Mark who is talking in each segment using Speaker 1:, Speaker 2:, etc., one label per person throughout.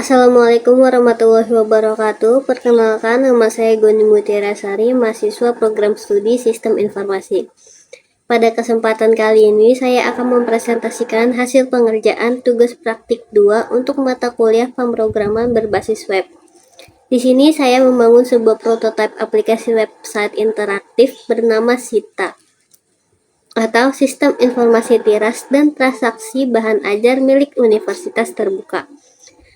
Speaker 1: Assalamualaikum warahmatullahi wabarakatuh. Perkenalkan, nama saya Goni Mutiara Sari, mahasiswa program studi Sistem Informasi. Pada kesempatan kali ini, saya akan mempresentasikan hasil pengerjaan tugas praktik 2 untuk mata kuliah pemrograman berbasis web. Di sini saya membangun sebuah prototipe aplikasi website interaktif bernama Sita, atau Sistem Informasi Tiras dan Transaksi Bahan Ajar milik Universitas Terbuka.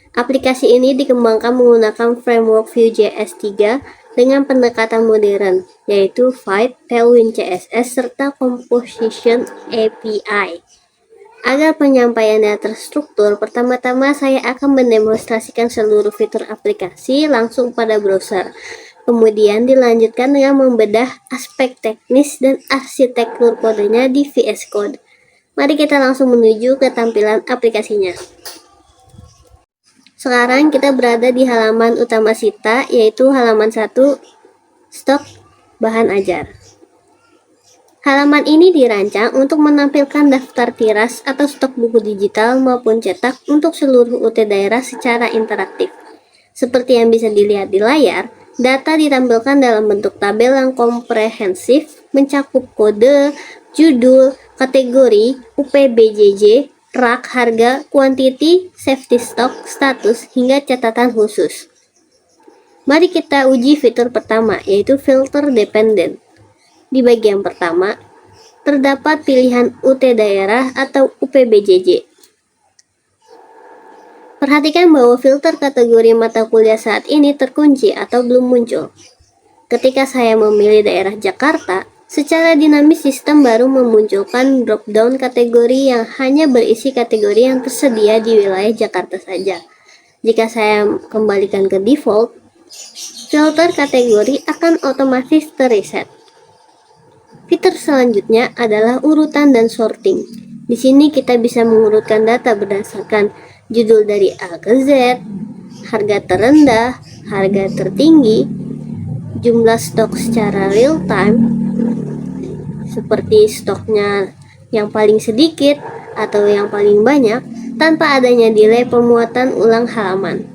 Speaker 1: Aplikasi ini dikembangkan menggunakan framework Vue.js 3 dengan pendekatan modern, yaitu Vite, Tailwind CSS, serta Composition API. Agar penyampaiannya terstruktur, pertama-tama saya akan mendemonstrasikan seluruh fitur aplikasi langsung pada browser. Kemudian dilanjutkan dengan membedah aspek teknis dan arsitektur kodenya di VS Code. Mari kita langsung menuju ke tampilan aplikasinya. Sekarang kita berada di halaman utama Sita, yaitu halaman 1, stok bahan ajar. Halaman ini dirancang untuk menampilkan daftar tiras atau stok buku digital maupun cetak untuk seluruh UT daerah secara interaktif. Seperti yang bisa dilihat di layar, data ditampilkan dalam bentuk tabel yang komprehensif, mencakup kode, judul, kategori, UPBJJ, rak, harga, quantity, safety stock, status, hingga catatan khusus. Mari kita uji fitur pertama, yaitu filter dependent. Di bagian pertama, terdapat pilihan UT daerah atau UPBJJ. Perhatikan bahwa filter kategori mata kuliah saat ini terkunci atau belum muncul. Ketika saya memilih daerah Jakarta, secara dinamis sistem baru memunculkan drop-down kategori yang hanya berisi kategori yang tersedia di wilayah Jakarta saja. Jika saya kembalikan ke default, filter kategori akan otomatis terreset. Fitur selanjutnya adalah urutan dan sorting. Di sini kita bisa mengurutkan data berdasarkan judul dari A ke Z, harga terendah, harga tertinggi, jumlah stok secara real time, seperti stoknya yang paling sedikit atau yang paling banyak, tanpa adanya delay pemuatan ulang halaman.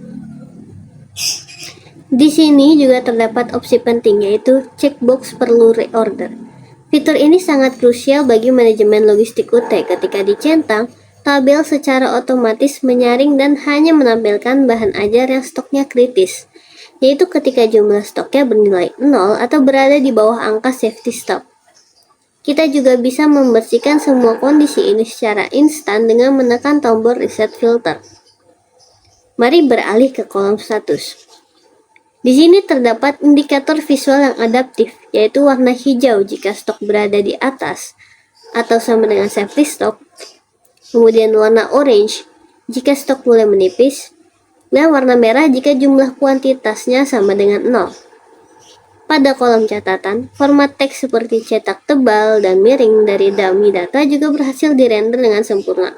Speaker 1: Di sini juga terdapat opsi penting, yaitu checkbox perlu reorder. Fitur ini sangat krusial bagi manajemen logistik UT. Ketika dicentang, tabel secara otomatis menyaring dan hanya menampilkan bahan ajar yang stoknya kritis, yaitu ketika jumlah stoknya bernilai 0 atau berada di bawah angka safety stock. Kita juga bisa membersihkan semua kondisi ini secara instan dengan menekan tombol reset filter. Mari beralih ke kolom status. Di sini terdapat indikator visual yang adaptif, yaitu warna hijau jika stok berada di atas atau sama dengan safety stock, kemudian warna orange jika stok mulai menipis, dan warna merah jika jumlah kuantitasnya sama dengan 0. Pada kolom catatan, format teks seperti cetak tebal dan miring dari dummy data juga berhasil dirender dengan sempurna.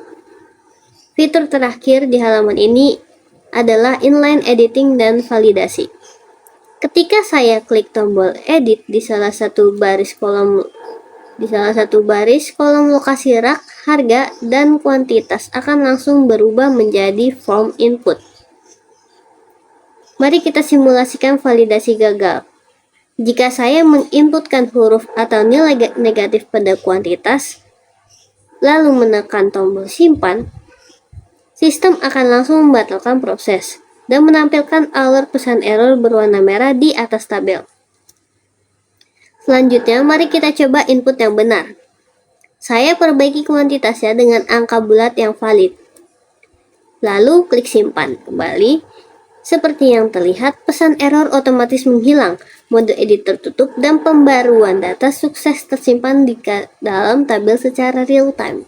Speaker 1: Fitur terakhir di halaman ini adalah inline editing dan validasi. Ketika saya klik tombol edit di salah satu baris kolom lokasi rak, harga, dan kuantitas akan langsung berubah menjadi form input. Mari kita simulasikan validasi gagal. Jika saya menginputkan huruf atau nilai negatif pada kuantitas, lalu menekan tombol simpan, sistem akan langsung membatalkan proses dan menampilkan alert pesan error berwarna merah di atas tabel. Selanjutnya, mari kita coba input yang benar. Saya perbaiki kuantitasnya dengan angka bulat yang valid. Lalu klik simpan kembali. Seperti yang terlihat, pesan error otomatis menghilang, mode edit tertutup, dan pembaruan data sukses tersimpan di dalam tabel secara real time.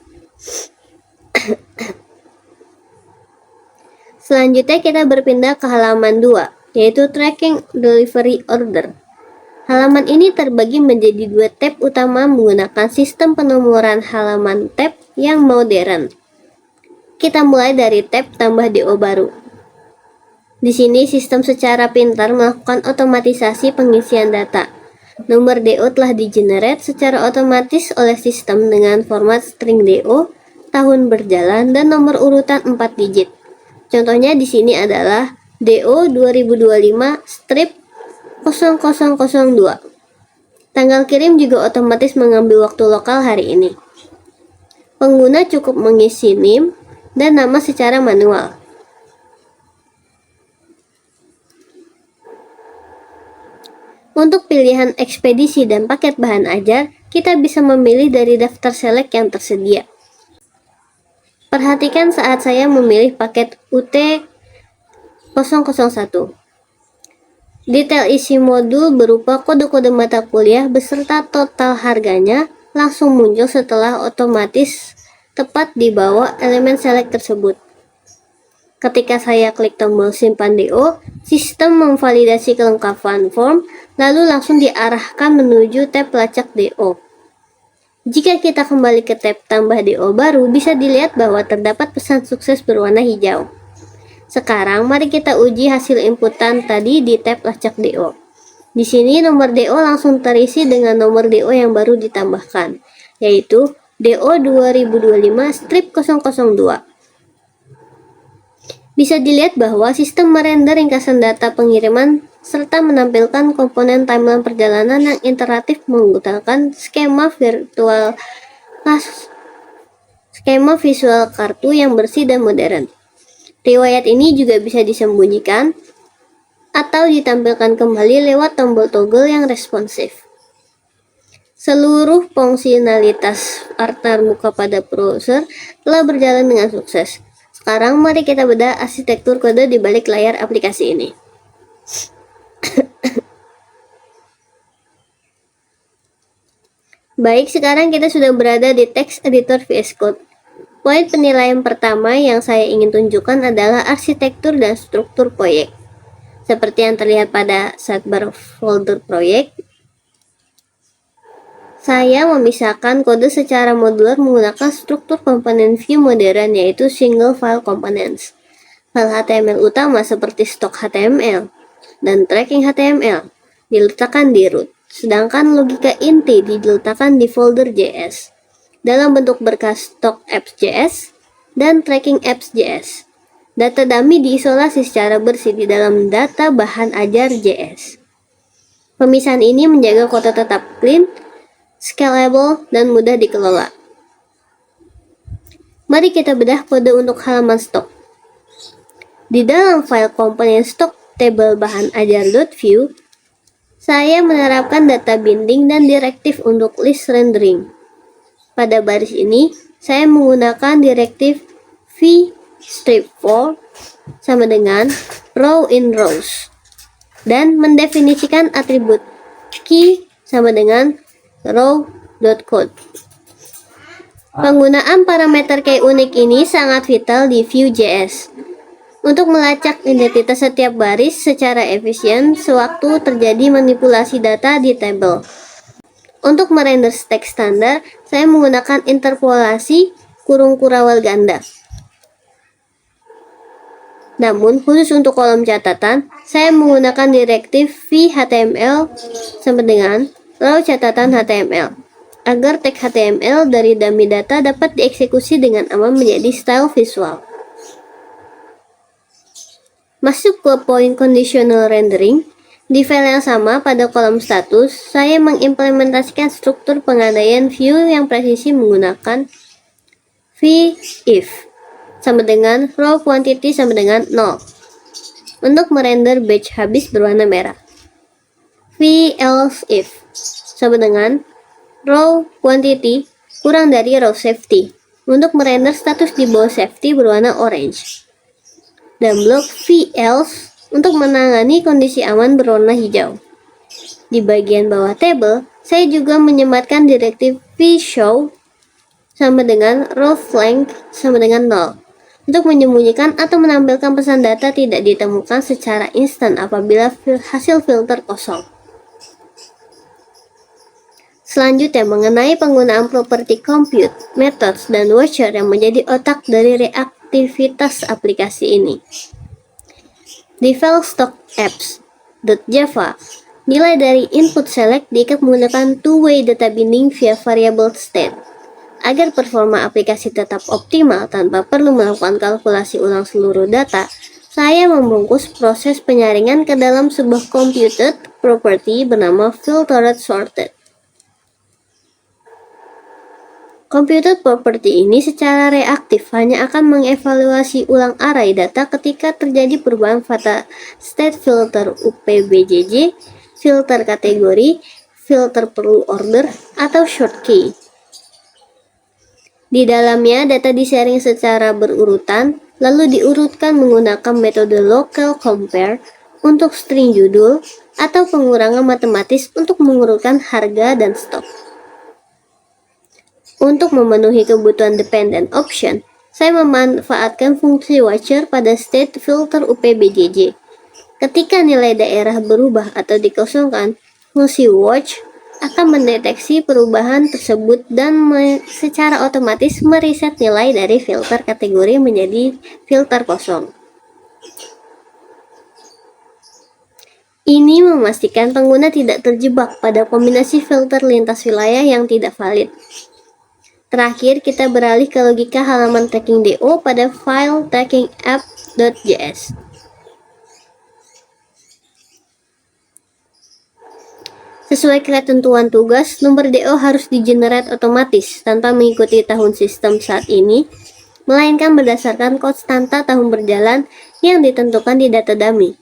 Speaker 1: Selanjutnya kita berpindah ke halaman 2, yaitu Tracking Delivery Order. Halaman ini terbagi menjadi 2 tab utama menggunakan sistem penomoran halaman tab yang modern. Kita mulai dari tab tambah DO baru. Di sini sistem secara pintar melakukan otomatisasi pengisian data. Nomor DO telah di-generate secara otomatis oleh sistem dengan format string DO, tahun berjalan, dan nomor urutan 4 digit. Contohnya di sini adalah DO 2025-0002. Tanggal kirim juga otomatis mengambil waktu lokal hari ini. Pengguna cukup mengisi NIM dan nama secara manual. Untuk pilihan ekspedisi dan paket bahan ajar, kita bisa memilih dari daftar select yang tersedia. Perhatikan saat saya memilih paket UT001. Detail isi modul berupa kode-kode mata kuliah beserta total harganya langsung muncul setelah otomatis tepat di bawah elemen select tersebut. Ketika saya klik tombol simpan DO, sistem memvalidasi kelengkapan form, lalu langsung diarahkan menuju tab lacak DO. Jika kita kembali ke tab tambah DO baru, bisa dilihat bahwa terdapat pesan sukses berwarna hijau. Sekarang mari kita uji hasil inputan tadi di tab lacak DO. Di sini nomor DO langsung terisi dengan nomor DO yang baru ditambahkan, yaitu DO 2025-002. Bisa dilihat bahwa sistem merender ringkasan data pengiriman serta menampilkan komponen timeline perjalanan yang interaktif menggunakan skema visual kartu yang bersih dan modern. Riwayat ini juga bisa disembunyikan atau ditampilkan kembali lewat tombol toggle yang responsif. Seluruh fungsionalitas antarmuka pada browser telah berjalan dengan sukses. Sekarang mari kita bedah arsitektur kode di balik layar aplikasi ini. Baik, sekarang kita sudah berada di text editor VS Code. Poin penilaian pertama yang saya ingin tunjukkan adalah arsitektur dan struktur proyek. Seperti yang terlihat pada sidebar folder proyek, saya memisahkan kode secara modular menggunakan struktur komponen view modern, yaitu single file components. File HTML utama seperti stok HTML dan tracking HTML diletakkan di root, sedangkan logika inti diletakkan di folder JS dalam bentuk berkas stok apps.js dan tracking apps.js. Data dummy diisolasi secara bersih di dalam data bahan ajar JS. Pemisahan ini menjaga kode tetap clean, scalable, dan mudah dikelola. Mari kita bedah kode untuk halaman stok. Di dalam file komponen stok table bahan ajar.view, saya menerapkan data binding dan direktif untuk list rendering. Pada baris ini, saya menggunakan direktif v-strip4 sama dengan row in rows dan mendefinisikan atribut key sama dengan row.code. Penggunaan parameter key unik ini sangat vital di Vue.js untuk melacak identitas setiap baris secara efisien sewaktu terjadi manipulasi data di tabel. Untuk merender teks standar, saya menggunakan interpolasi kurung kurawal ganda. Namun, khusus untuk kolom catatan, saya menggunakan direktif v-html sama dengan row catatan HTML agar tag HTML dari dummy data dapat dieksekusi dengan aman menjadi style visual. Masuk ke poin conditional rendering. Di file yang sama pada kolom status, saya mengimplementasikan struktur pengandaian view yang presisi menggunakan v-if sama dengan row quantity sama dengan 0 untuk merender batch habis berwarna merah. v-else-if sama dengan row quantity kurang dari row safety untuk merender status di bawah safety berwarna orange. Dan blok v-else untuk menangani kondisi aman berwarna hijau. Di bagian bawah table, saya juga menyematkan direktif v-show sama dengan row flank sama dengan 0 untuk menyembunyikan atau menampilkan pesan data tidak ditemukan secara instan apabila hasil filter kosong. Selanjutnya mengenai penggunaan properti compute, methods, dan watcher yang menjadi otak dari reaktivitas aplikasi ini. Di file stock apps.java, nilai dari input select diikat menggunakan two-way data binding via variable state. Agar performa aplikasi tetap optimal tanpa perlu melakukan kalkulasi ulang seluruh data, saya membungkus proses penyaringan ke dalam sebuah computed property bernama filtered sorted. Computed property ini secara reaktif hanya akan mengevaluasi ulang array data ketika terjadi perubahan pada state filter UPBJJ, filter kategori, filter perlu order, atau short key. Di dalamnya, data disaring secara berurutan, lalu diurutkan menggunakan metode local compare untuk string judul atau pengurangan matematis untuk mengurutkan harga dan stok. Untuk memenuhi kebutuhan dependent option, saya memanfaatkan fungsi watcher pada state filter UPBJJ. Ketika nilai daerah berubah atau dikosongkan, fungsi watch akan mendeteksi perubahan tersebut dan secara otomatis mereset nilai dari filter kategori menjadi filter kosong. Ini memastikan pengguna tidak terjebak pada kombinasi filter lintas wilayah yang tidak valid. Terakhir, kita beralih ke logika halaman tracking DO pada file trackingapp.js. Sesuai ketentuan tugas, nomor DO harus digenerate otomatis tanpa mengikuti tahun sistem saat ini, melainkan berdasarkan konstanta tahun berjalan yang ditentukan di data dummy.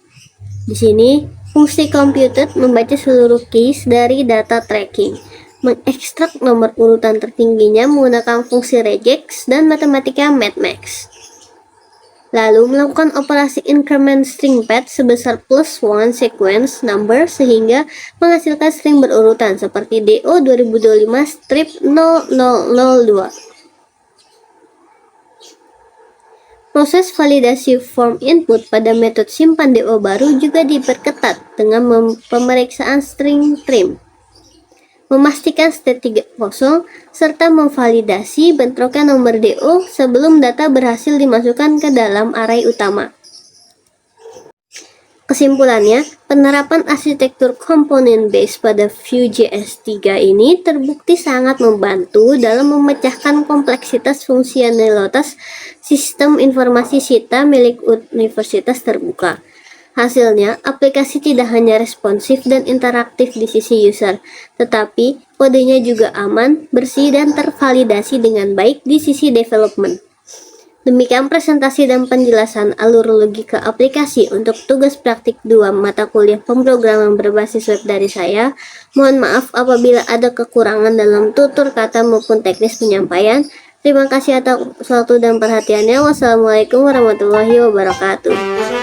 Speaker 1: Di sini, fungsi computed membaca seluruh keys dari data tracking, mengekstrak nomor urutan tertingginya menggunakan fungsi regex dan matematika mathmax. Lalu melakukan operasi increment string path sebesar +1 sequence number sehingga menghasilkan string berurutan seperti DO 2025 strip 0002. Proses validasi form input pada metode simpan DO baru juga diperketat dengan pemeriksaan string trim, memastikan state 30, serta memvalidasi bentrokan nomor DO sebelum data berhasil dimasukkan ke dalam array utama. Kesimpulannya, penerapan arsitektur komponen base pada Vue.js 3 ini terbukti sangat membantu dalam memecahkan kompleksitas fungsionalitas sistem informasi Sita milik universitas terbuka. Hasilnya, aplikasi tidak hanya responsif dan interaktif di sisi user, tetapi kodenya juga aman, bersih, dan tervalidasi dengan baik di sisi development. Demikian presentasi dan penjelasan alur logika aplikasi untuk tugas praktik 2 mata kuliah pemrograman berbasis web dari saya. Mohon maaf apabila ada kekurangan dalam tutur kata maupun teknis penyampaian. Terima kasih atas waktu dan perhatiannya. Wassalamualaikum warahmatullahi wabarakatuh.